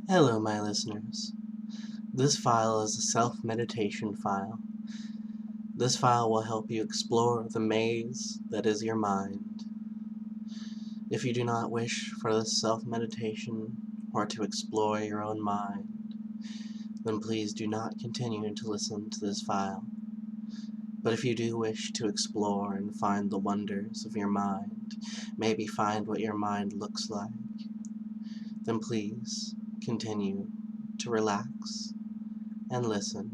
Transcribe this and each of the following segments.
Hello, my listeners. This file is a self-meditation file. This file will help you explore the maze that is your mind. If you do not wish for this self-meditation or to explore your own mind, then please do not continue to listen to this file. But if you do wish to explore and find the wonders of your mind, maybe find what your mind looks like, then please continue to relax and listen,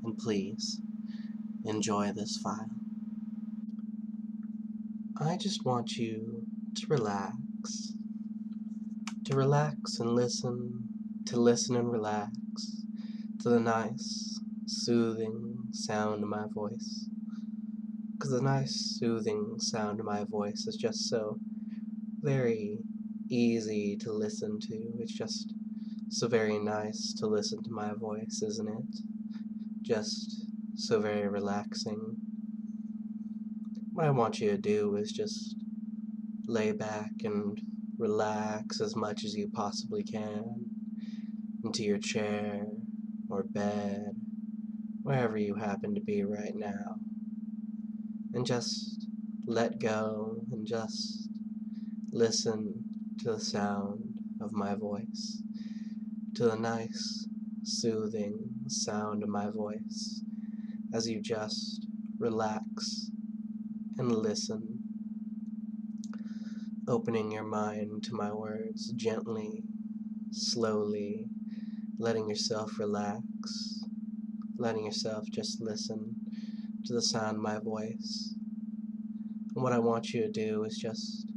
and please enjoy this file. I just want you to relax and listen, to listen and relax to the nice, soothing sound of my voice. Because the nice, soothing sound of my voice is just so very easy to listen to. It's just so very nice to listen to my voice, isn't it? Just so very relaxing. What I want you to do is just lay back and relax as much as you possibly can into your chair or bed, wherever you happen to be right now, and just let go and just listen to the sound of my voice, to the nice, soothing sound of my voice as you just relax and listen, opening your mind to my words gently, slowly, letting yourself relax, letting yourself just listen to the sound of my voice. And what I want you to do is just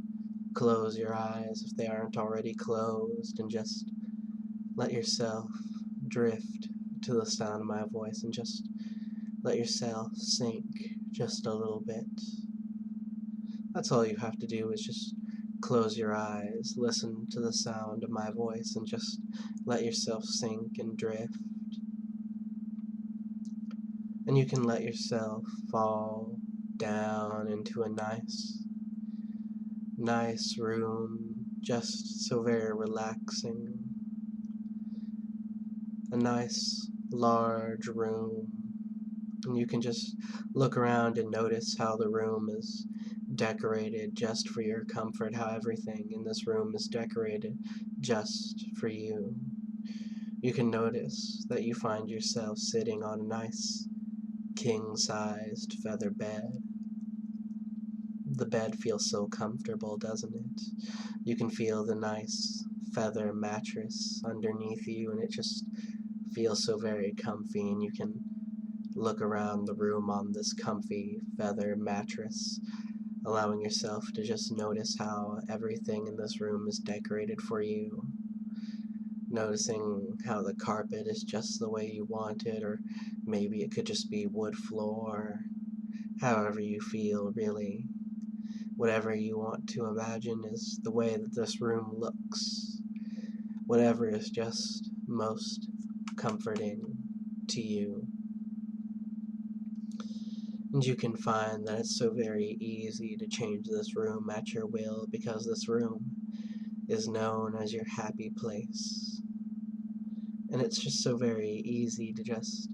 close your eyes if they aren't already closed, and just let yourself drift to the sound of my voice and just let yourself sink just a little bit. That's all you have to do, is just close your eyes, listen to the sound of my voice, and just let yourself sink and drift. And you can let yourself fall down into a nice room, just so very relaxing. A nice, large room. And you can just look around and notice how the room is decorated just for your comfort, how everything in this room is decorated just for you. You can notice that you find yourself sitting on a nice king-sized feather bed. The bed feels so comfortable, doesn't it? You can feel the nice feather mattress underneath you, and it just feels so very comfy, and you can look around the room on this comfy feather mattress, allowing yourself to just notice how everything in this room is decorated for you. Noticing how the carpet is just the way you want it, or maybe it could just be wood floor, however you feel, really. Whatever you want to imagine is the way that this room looks. Whatever is just most comforting to you. And you can find that it's so very easy to change this room at your will, because this room is known as your happy place. And it's just so very easy to just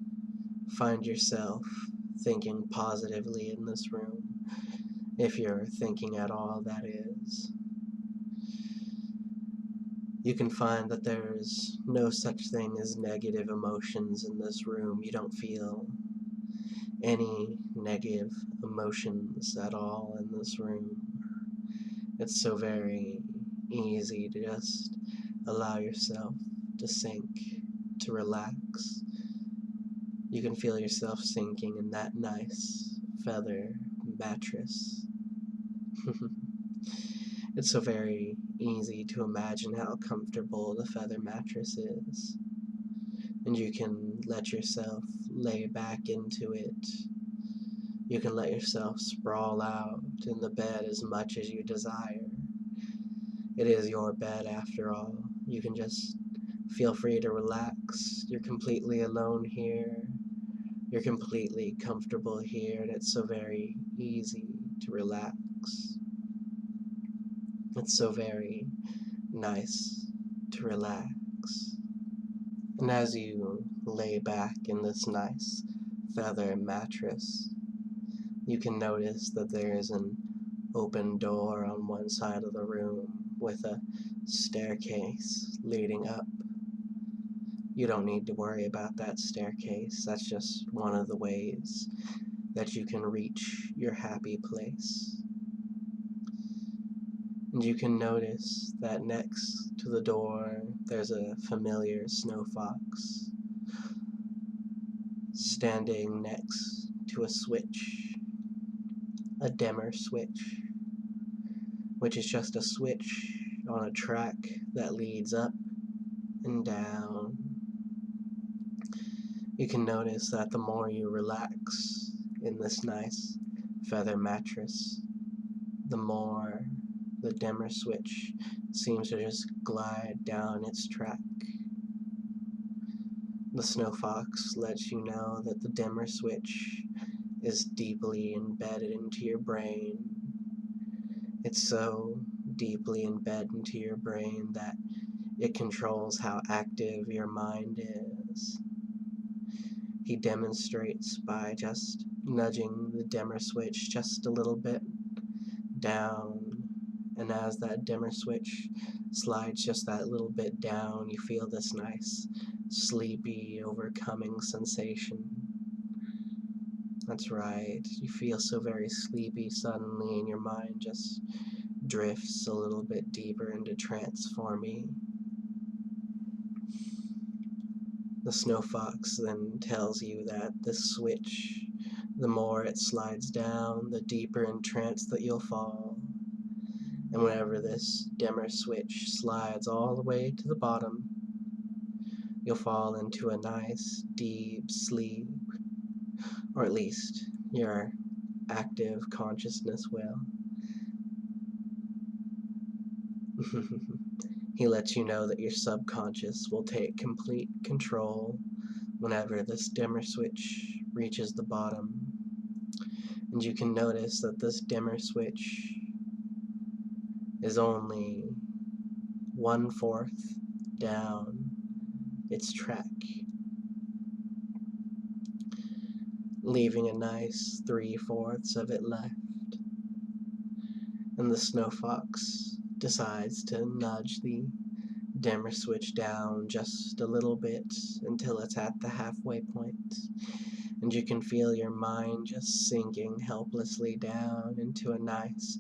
find yourself thinking positively in this room, if you're thinking at all, that is. You can find that there's no such thing as negative emotions in this room. You don't feel any negative emotions at all in this room. It's so very easy to just allow yourself to sink, to relax. You can feel yourself sinking in that nice feather mattress. It's so very easy to imagine how comfortable the feather mattress is. And you can let yourself lay back into it. You can let yourself sprawl out in the bed as much as you desire. It is your bed after all. You can just feel free to relax. You're completely alone here. You're completely comfortable here, and it's so very easy to relax. It's so very nice to relax. relax. And as you lay back in this nice feather mattress, you can notice that there is an open door on one side of the room with a staircase leading up. You don't need to worry about that staircase. That's just one of the ways that you can reach your happy place. And you can notice that next to the door there's a familiar snow fox standing next to a switch, a dimmer switch, which is just a switch on a track that leads up and down. You can notice that the more you relax in this nice feather mattress, the more the dimmer switch seems to just glide down its track. The snow fox lets you know that the dimmer switch is deeply embedded into your brain. It's so deeply embedded into your brain that it controls how active your mind is. He demonstrates by just nudging the dimmer switch just a little bit down, and as that dimmer switch slides just that little bit down, you feel this nice, sleepy, overcoming sensation. That's right, you feel so very sleepy suddenly, and your mind just drifts a little bit deeper into trance for me. The snow fox then tells you that this switch, the more it slides down, the deeper in trance that you'll fall. And whenever this dimmer switch slides all the way to the bottom, you'll fall into a nice, deep sleep, or at least your active consciousness will. He lets you know that your subconscious will take complete control whenever this dimmer switch reaches the bottom. And you can notice that this dimmer switch is only 1/4 down its track, leaving a nice 3/4 of it left. And the snow fox decides to nudge the dimmer switch down just a little bit until it's at the halfway point, and you can feel your mind just sinking helplessly down into a nice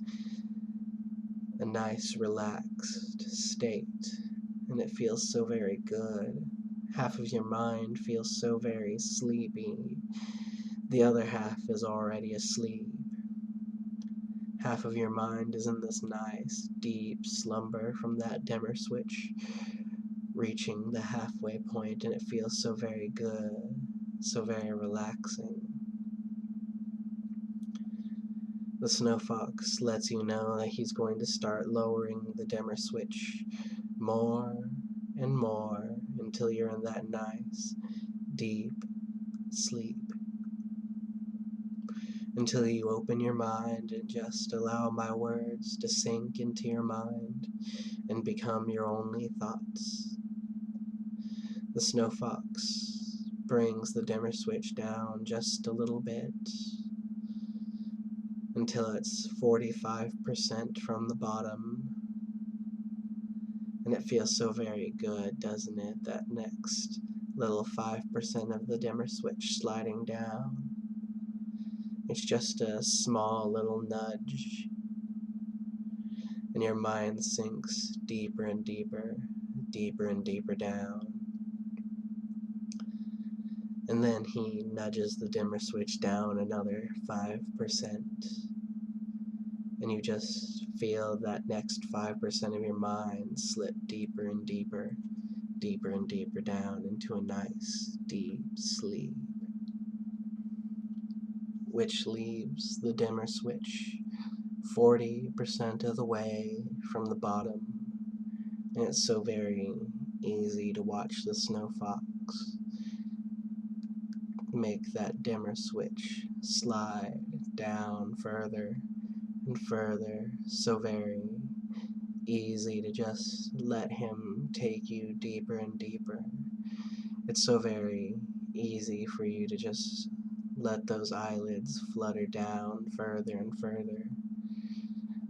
relaxed state, and it feels so very good. Half of your mind feels so very sleepy, the other half is already asleep. Half of your mind is in this nice, deep slumber from that dimmer switch reaching the halfway point, and it feels so very good, so very relaxing. The snow fox lets you know that he's going to start lowering the dimmer switch more and more until you're in that nice, deep sleep. Until you open your mind and just allow my words to sink into your mind and become your only thoughts. The snow fox brings the dimmer switch down just a little bit until it's 45% from the bottom. And it feels so very good, doesn't it? That next little 5% of the dimmer switch sliding down. It's just a small little nudge, and your mind sinks deeper and deeper, deeper and deeper down. And then he nudges the dimmer switch down another 5%, and you just feel that next 5% of your mind slip deeper and deeper, deeper and deeper down into a nice, deep sleep, which leaves the dimmer switch 40% of the way from the bottom, and it's so very easy to watch the snow fox make that dimmer switch slide down further and further, so very easy to just let him take you deeper and deeper. It's so very easy for you to just let those eyelids flutter down further and further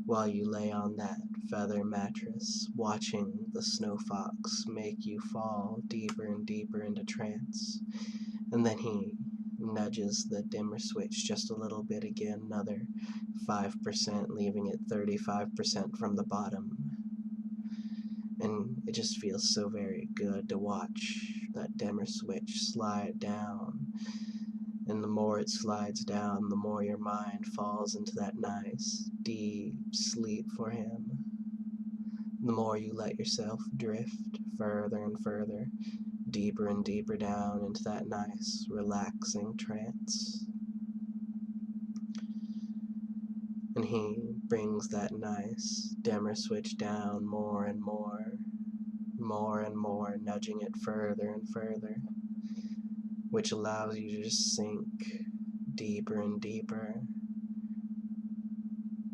while you lay on that feather mattress, watching the snow fox make you fall deeper and deeper into trance. And then he nudges the dimmer switch just a little bit again, another 5%, leaving it 35% from the bottom. And it just feels so very good to watch that dimmer switch slide down. And the more it slides down, the more your mind falls into that nice, deep sleep for him. The more you let yourself drift further and further, deeper and deeper down into that nice, relaxing trance. And he brings that nice dimmer switch down more and more, nudging it further and further, which allows you to just sink deeper and deeper.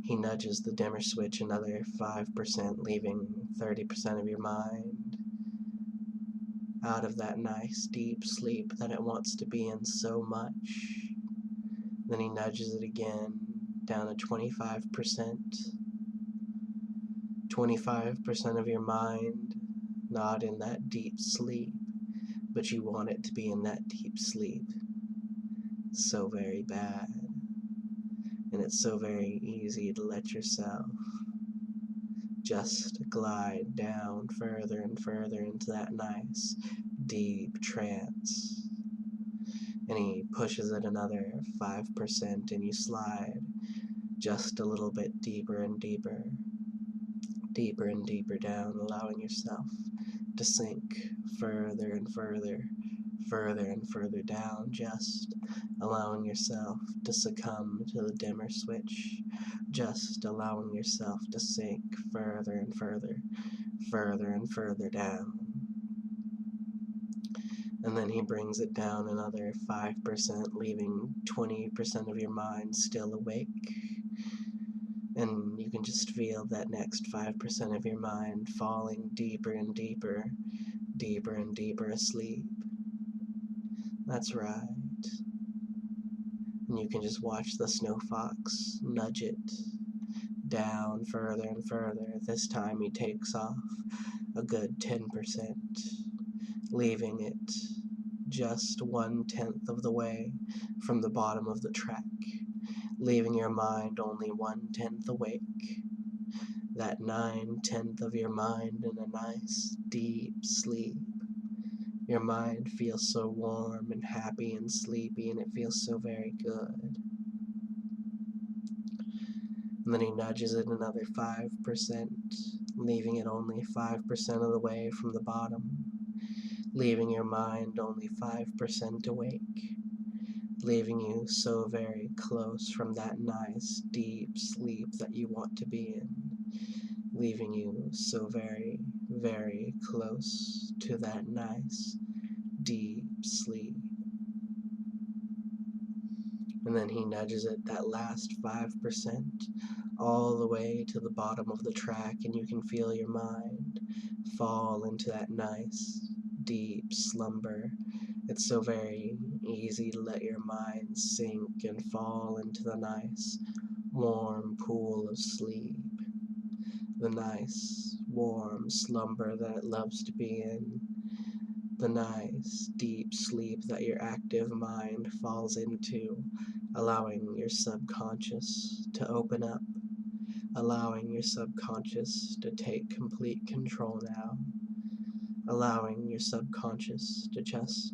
He nudges the dimmer switch another 5%, leaving 30% of your mind out of that nice deep sleep that it wants to be in so much. Then he nudges it again down to 25%. 25% of your mind not in that deep sleep, but you want it to be in that deep sleep so very bad. And it's so very easy to let yourself just glide down further and further into that nice deep trance. And he pushes it another 5%, and you slide just a little bit deeper and deeper, deeper and deeper down, allowing yourself to sink further and further, further and further down, just allowing yourself to succumb to the dimmer switch, just allowing yourself to sink further and further, further and further down. And then he brings it down another 5%, leaving 20% of your mind still awake. And you can just feel that next 5% of your mind falling deeper and deeper, deeper and deeper asleep. That's right. And you can just watch the snow fox nudge it down further and further. This time he takes off a good 10%, leaving it just 1/10 of the way from the bottom of the track, leaving your mind only 1/10 awake. That 9/10 of your mind in a nice deep sleep. Your mind feels so warm and happy and sleepy, and it feels so very good. And then he nudges it another 5%, leaving it only 5% of the way from the bottom, leaving your mind only 5% awake, leaving you so very close from that nice deep sleep that you want to be in, leaving you so very, very close to that nice deep sleep. And then he nudges it that last 5% all the way to the bottom of the track, and you can feel your mind fall into that nice deep slumber. It's so very easy to let your mind sink and fall into the nice warm pool of sleep, the nice warm slumber that it loves to be in, the nice deep sleep that your active mind falls into, allowing your subconscious to open up, allowing your subconscious to take complete control now, allowing your subconscious to just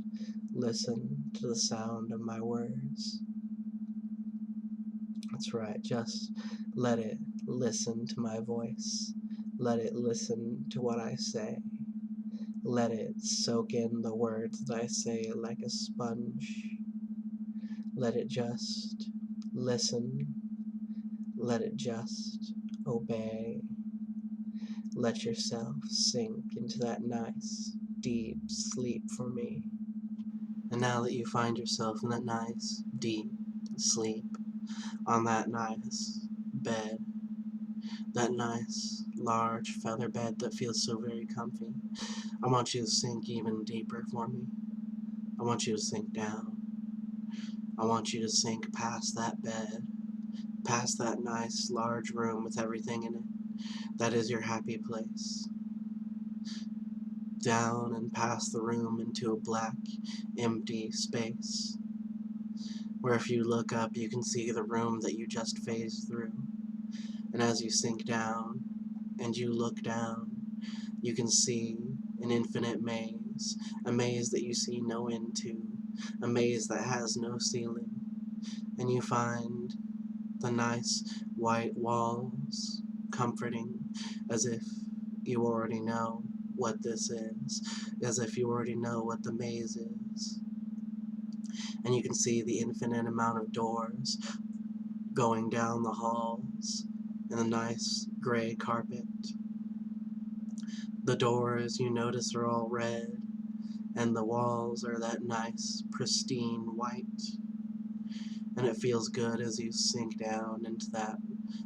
listen to the sound of my words. That's right, just let it listen to my voice. Let it listen to what I say. Let it soak in the words that I say like a sponge. Let it just listen. Let it just obey. Let yourself sink into that nice, deep sleep for me. And now that you find yourself in that nice, deep sleep, on that nice bed, that nice, large feather bed that feels so very comfy. I want you to sink even deeper for me. I want you to sink down. I want you to sink past that bed, past that nice, large room with everything in it. That is your happy place. Down and past the room into a black, empty space, where if you look up, you can see the room that you just phased through. And as you sink down, and you look down, you can see an infinite maze, a maze that you see no end to, a maze that has no ceiling. And you find the nice white walls comforting, as if you already know what this is, as if you already know what the maze is. And you can see the infinite amount of doors going down the halls in a nice gray carpet. The doors, you notice, are all red, and the walls are that nice, pristine white. And it feels good as you sink down into that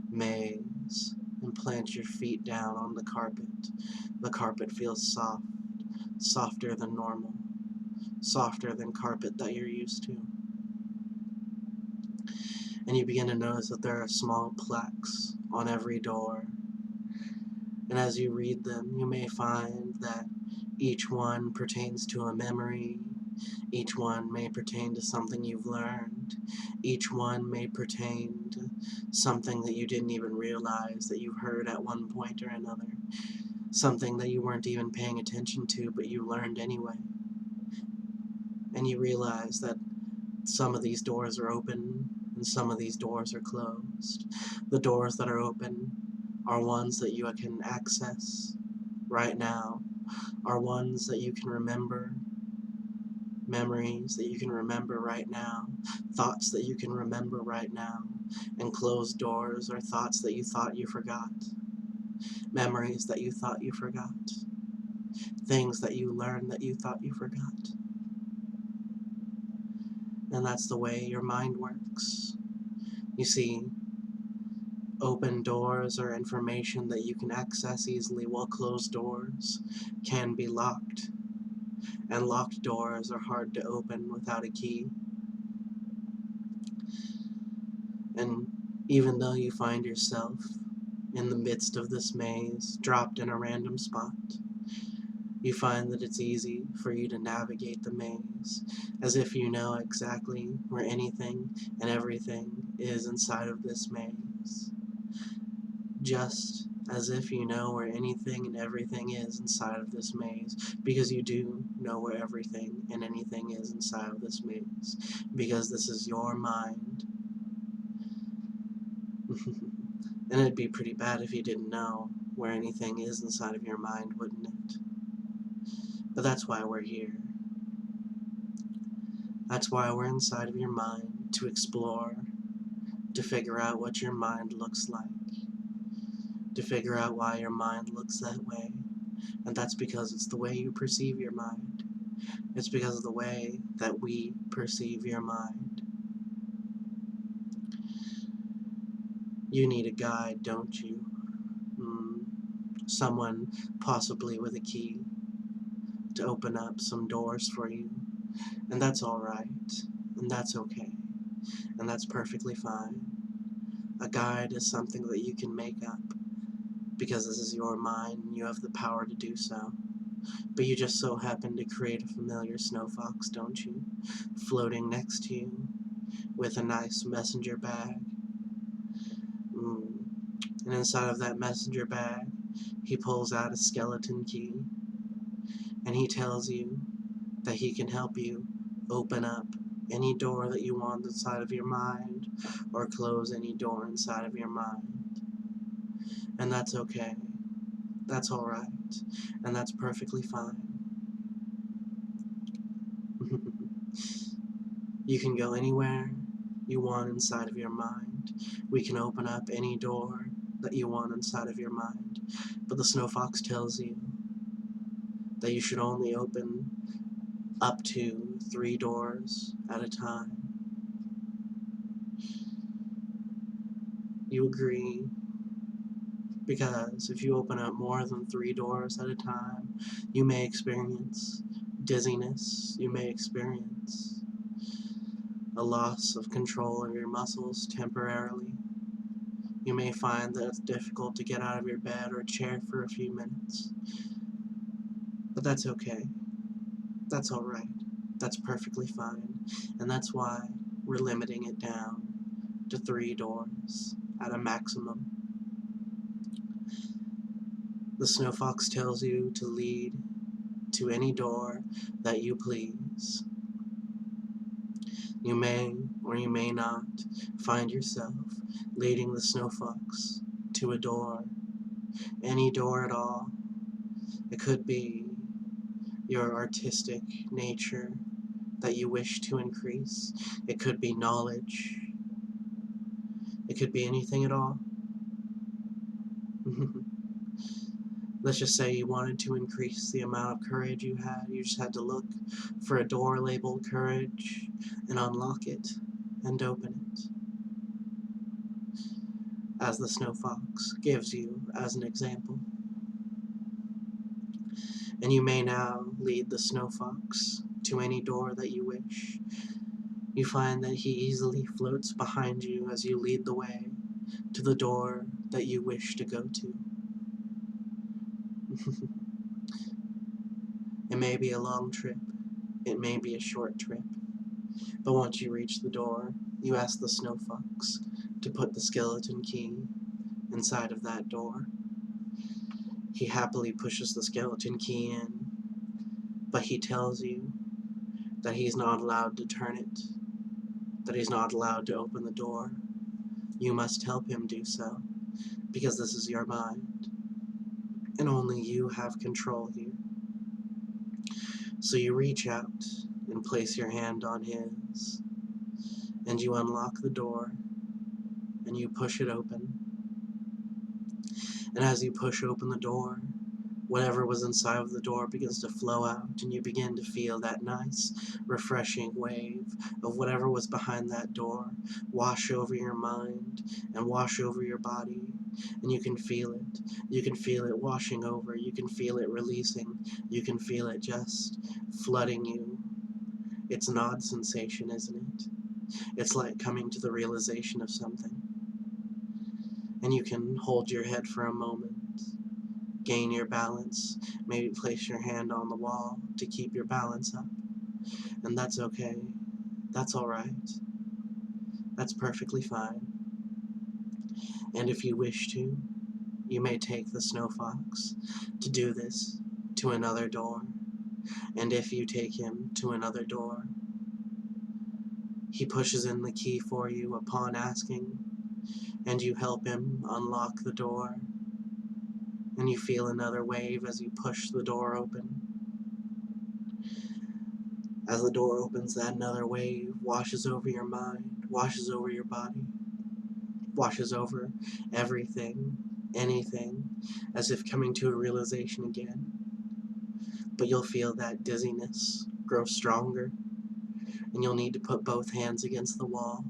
maze and plant your feet down on the carpet. The carpet feels soft, softer than normal, softer than carpet that you're used to. And you begin to notice that there are small plaques on every door. And as you read them, you may find that each one pertains to a memory. Each one may pertain to something you've learned. Each one may pertain to something that you didn't even realize that you heard at one point or another. Something that you weren't even paying attention to, but you learned anyway. And you realize that some of these doors are open and some of these doors are closed. The doors that are open are ones that you can access right now, are ones that you can remember, memories that you can remember right now, thoughts that you can remember right now, and closed doors are thoughts that you thought you forgot, memories that you thought you forgot, things that you learned that you thought you forgot. And that's the way your mind works. You see, open doors are information that you can access easily, while closed doors can be locked. And locked doors are hard to open without a key. And even though you find yourself in the midst of this maze, dropped in a random spot, you find that it's easy for you to navigate the maze, as if you know exactly where anything and everything is inside of this maze. Just as if you know where anything and everything is inside of this maze, because you do know where everything and anything is inside of this maze, because this is your mind. And it'd be pretty bad if you didn't know where anything is inside of your mind, wouldn't it? But that's why we're here. That's why we're inside of your mind, to explore, to figure out what your mind looks like, to figure out why your mind looks that way. And that's because it's the way you perceive your mind. It's because of the way that we perceive your mind. You need a guide, don't you? Someone possibly with a key to open up some doors for you. And that's alright. And that's okay. And that's perfectly fine. A guide is something that you can make up, because this is your mind and you have the power to do so. But you just so happen to create a familiar snow fox, don't you? Floating next to you with a nice messenger bag. And inside of that messenger bag, he pulls out a skeleton key, and he tells you that he can help you open up any door that you want inside of your mind, or close any door inside of your mind. And that's okay. That's alright. And that's perfectly fine. You can go anywhere you want inside of your mind. We can open up any door that you want inside of your mind. But the snow fox tells you that you should only open up to 3 doors at a time. You agree, Because if you open up more than 3 doors at a time, you may experience dizziness, you may experience a loss of control of your muscles temporarily. You may find that it's difficult to get out of your bed or chair for a few minutes. But that's okay. That's alright. That's perfectly fine. And that's why we're limiting it down to 3 doors at a maximum. The Snow Fox tells you to lead to any door that you please. You may or you may not find yourself leading the Snow Fox to a door, any door at all. It could be your artistic nature that you wish to increase. It could be knowledge. It could be anything at all. Let's just say you wanted to increase the amount of courage you had. You just had to look for a door labeled courage and unlock it and open it, as the Snow Fox gives you as an example. And you may now lead the Snow Fox to any door that you wish. You find that he easily floats behind you as you lead the way to the door that you wish to go to. It may be a long trip, it may be a short trip, but once you reach the door, you ask the Snow Fox to put the skeleton key inside of that door. He happily pushes the skeleton key in, but he tells you that he's not allowed to turn it, that he's not allowed to open the door. You must help him do so, because this is your mind, and only you have control here. So you reach out and place your hand on his, and you unlock the door, and you push it open. And as you push open the door, whatever was inside of the door begins to flow out, and you begin to feel that nice, refreshing wave of whatever was behind that door wash over your mind and wash over your body. And you can feel it. You can feel it washing over. You can feel it releasing. You can feel it just flooding you. It's an odd sensation, isn't it? It's like coming to the realization of something. And you can hold your head for a moment, gain your balance, maybe place your hand on the wall to keep your balance up. And that's okay. That's alright. That's perfectly fine. And if you wish to, you may take the Snow Fox to do this to another door. And if you take him to another door, he pushes in the key for you upon asking, and you help him unlock the door. And you feel another wave as you push the door open. As the door opens, that another wave washes over your mind, washes over your body, washes over everything, anything, as if coming to a realization again. But you'll feel that dizziness grow stronger, and you'll need to put both hands against the wall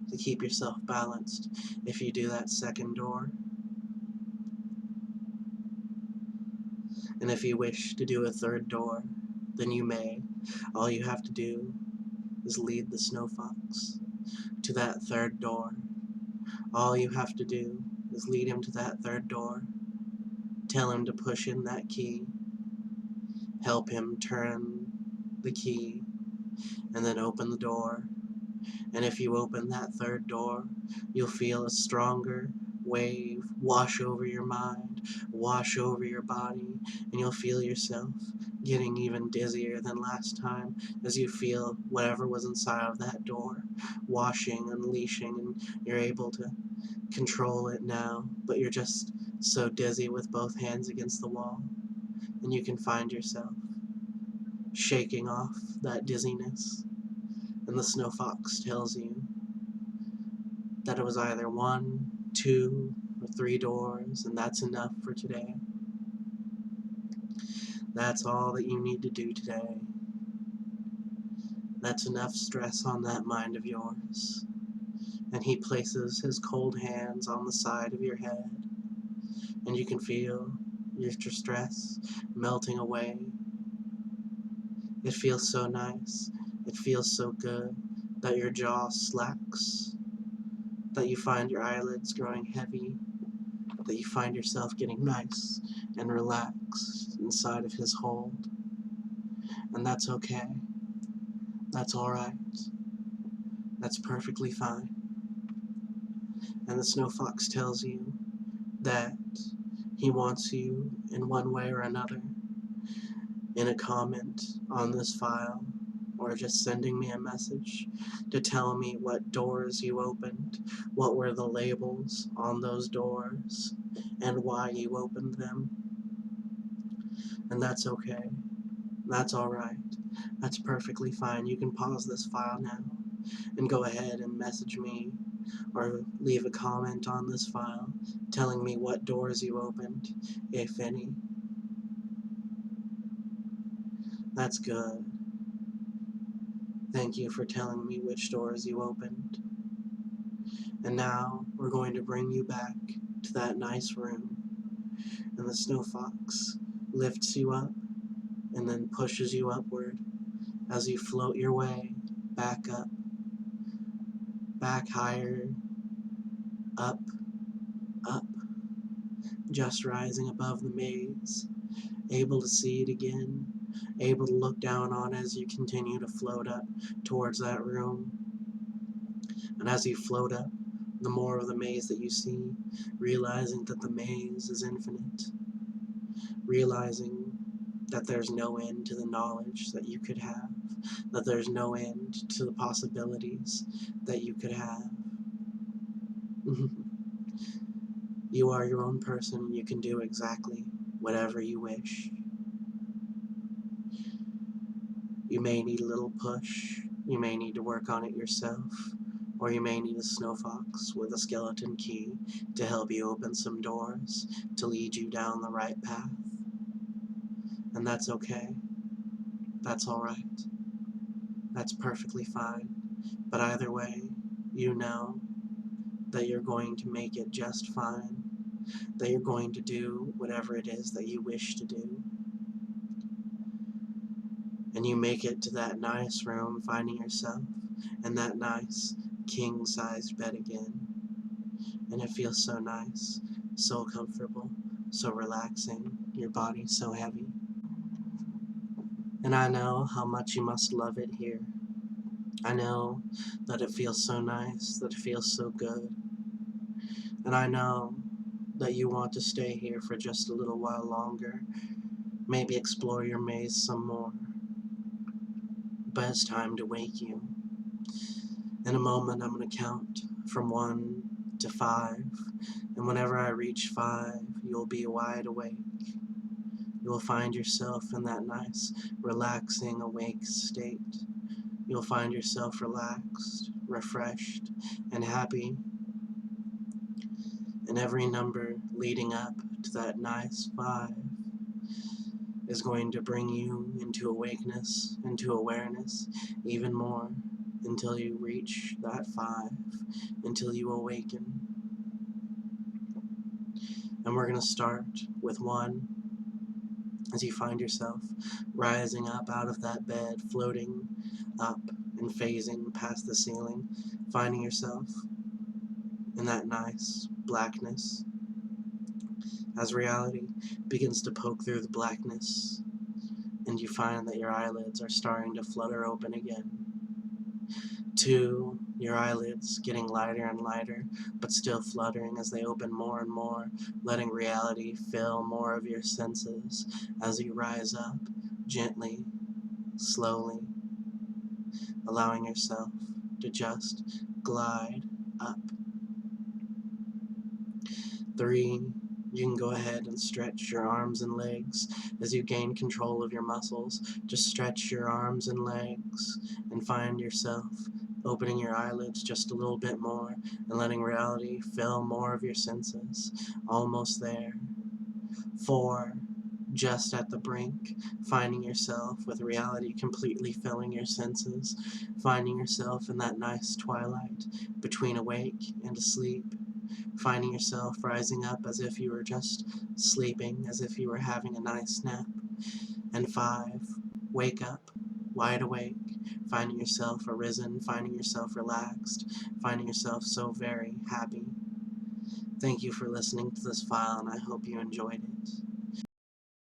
to keep yourself balanced if you do that second door. And if you wish to do a third door, then you may. All you have to do is lead the Snow Fox to that third door. All you have to do is lead him to that third door. Tell him to push in that key. Help him turn the key, and then open the door. And if you open that third door, you'll feel a stronger wave wash over your mind, wash over your body, and you'll feel yourself getting even dizzier than last time as you feel whatever was inside of that door washing, unleashing, and you're able to control it now, but you're just so dizzy with both hands against the wall, and you can find yourself shaking off that dizziness. And the Snow Fox tells you that it was either 1, 2, or 3 doors, and that's enough for today. That's all that you need to do today. That's enough stress on that mind of yours. And he places his cold hands on the side of your head, and you can feel your stress melting away. It feels so nice, it feels so good that your jaw slacks, that you find your eyelids growing heavy, that you find yourself getting nice and relaxed inside of his hold. And that's okay. That's alright. That's perfectly fine. And the snow fox tells you that he wants you in one way or another, in a comment on this file, or just sending me a message to tell me what doors you opened, what were the labels on those doors, and why you opened them. And that's okay. That's alright. That's perfectly fine. You can pause this file now and go ahead and message me or leave a comment on this file telling me what doors you opened, if any. That's good. Thank you for telling me which doors you opened. And now we're going to bring you back to that nice room. And the snow fox lifts you up and then pushes you upward as you float your way back up, back higher, up, up, just rising above the maze, able to see it again, able to look down on it as you continue to float up towards that room. And as you float up, the more of the maze that you see, realizing that the maze is infinite, realizing that there's no end to the knowledge that you could have, that there's no end to the possibilities that you could have. You are your own person, and you can do exactly whatever you wish. You may need a little push, you may need to work on it yourself, or you may need a snow fox with a skeleton key to help you open some doors, to lead you down the right path. And that's okay. That's alright. That's perfectly fine. But either way, you know that you're going to make it just fine, that you're going to do whatever it is that you wish to do. And you make it to that nice room, finding yourself in that nice king-sized bed again. And it feels so nice, so comfortable, so relaxing, your body so heavy. And I know how much you must love it here. I know that it feels so nice, that it feels so good. And I know that you want to stay here for just a little while longer, maybe explore your maze some more. But it's time to wake you. In a moment, I'm going to count from 1 to 5, and whenever I reach 5, you'll be wide awake. You'll find yourself in that nice, relaxing, awake state. You'll find yourself relaxed, refreshed, and happy. And every number leading up to that nice 5 is going to bring you into awakeness, into awareness, even more, until you reach that 5, until you awaken. And we're going to start with 1, as you find yourself rising up out of that bed, floating up and phasing past the ceiling, finding yourself in that nice blackness, as reality begins to poke through the blackness, and you find that your eyelids are starting to flutter open again. 2, your eyelids getting lighter and lighter, but still fluttering as they open more and more, letting reality fill more of your senses as you rise up, gently, slowly, allowing yourself to just glide up. 3, you can go ahead and stretch your arms and legs as you gain control of your muscles. Just stretch your arms and legs and find yourself opening your eyelids just a little bit more and letting reality fill more of your senses. Almost there. 4, just at the brink, finding yourself with reality completely filling your senses, finding yourself in that nice twilight between awake and asleep. finding yourself rising up as if you were just sleeping, as if you were having a nice nap. And 5, wake up, wide awake, finding yourself arisen, finding yourself relaxed, finding yourself so very happy. Thank you for listening to this file, and I hope you enjoyed it.